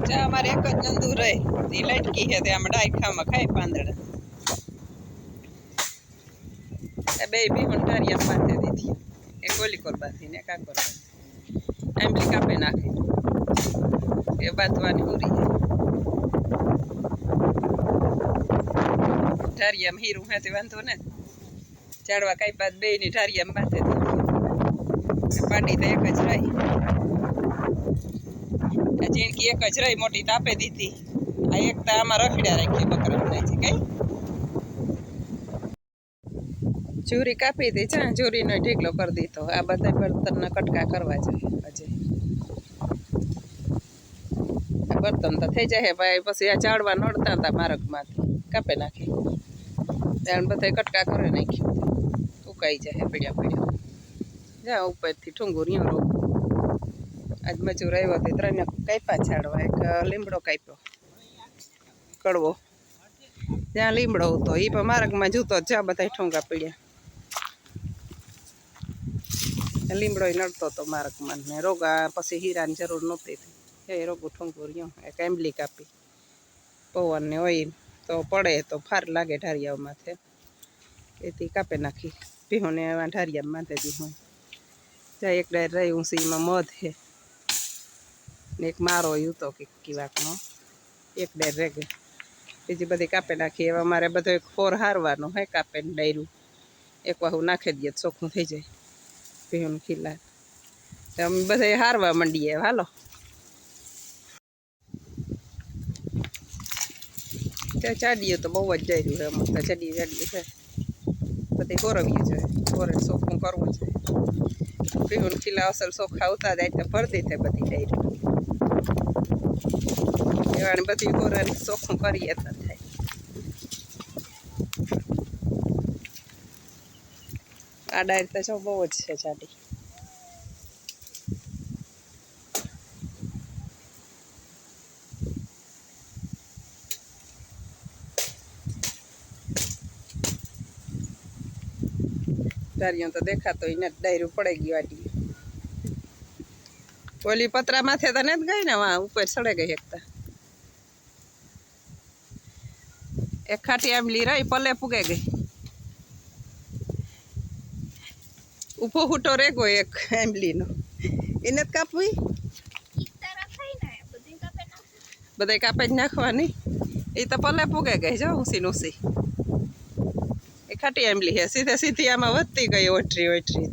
જા અમારે એક જ નંદુ રહે એ લટકી છે તે આમ ડાયખામાં ખાય પાંદડા એ બે બી હંટારિયા પાસે દીધી એક ગોલી કોરબાથી ને કાકોર આંબલી કાપે નાખે એ બાંધવાની ઉરી ઢારિયામાં હીરું હે તે વાંધો ને ઝાડવા કાપ્યા બે ની ઢારિયામાં બાંધે પાડી તો એક જ રહી આ ઝીણકી એક જ રહી મોટી તાપે દીધી આ એક તો આમાં રખડ્યા રાખીએ બકરા થાય છે કઈ ચૂરી કાપી હતી ચા ચૂરીનો ઢીકલો કરી દીધો આ બધા બર્તનના કટકા કરવા જાય હજી આ બર્તન તો થઈ જાય ભાઈ પછી આ ઝાડવા નડતા હતા માર્ગમાંથી કાપે નાખી ત્યાં બધા કટકા કરી નાખ્યું ઉકાઈ જાય પીડ્યા પીડ્યા જા ઉપરથી ઠુંગુરિયો રોગ આજ મજૂર આવ્યો તે ત્રણે કાપ્યા ઝાડવા એક લીમડો કાપ્યો કડવો ત્યાં લીમડો હતો એ પણ માર્ગમાં જૂતો જ્યાં બધા ઠુંગા પીડ્યા લીમડો નડતો હતો માર્ગમાં ને રોગા પછી હીરાની જરૂર નહોતી એ રોગું ઠુંગુરિયો એક આંબલી કાપી પવનને હોય તો પડે તો ફાર લાગે ઢારિયાઓમાંથી એથી કાપે નાખી ભીહોને ઢારિયામાં બાંધે દીધું જાય એક ડાયર રહી ઊંસીમાં મધ હે ને એક મારો યુતો કે કીવાકનો એક ડાયર રહે ગઈ બીજી બધી કાપે નાખી એવા મારે બધો એક ફોર હારવાનો હે કાપે ને ડાયરું એક વાહુ નાખી દઈએ ચોખ્ખું થઈ જાય ભીહોનું ખીલા અમે બધા હારવા માંડીએ હાલો ત્યાં ચાડીએ તો બહુ જ જાય રહ્યું એમ તો ચાડીએ છે બધી કોરવ્યું છે કોરે ચોખ્ખું કરવું છે ભીહોનું ખીલા અસર ચોખ્ખા ઉતા જાય તો ભરતી થાય બધી ડાયરી એવાની બધી કોરાની ચોખ્ખું કરીએ તો થાય આ ડાયર તો જો બહુ જ છે ચાડી ધારિયો તો દેખાતો એને ડાયરું પડી ગયું આટી ઓલી પતરા માથે તો નથી ગઈ ને વાં ઉપર ચડે ગઈ એકતા એક ખાટી આંબલી રહી પલે પૂગે ગઈ ઉભો હુટો રેગો એક આંબલીનો એને જ કાપવી બધા કાપે જ નાખવાની એ તો પલે પૂગે ગઈ જો ઊંસી ઊંસી એ ખાટી આંબલી હે સીધે સીધી આમાં વધતી ગઈ ઓટરી ઓટરી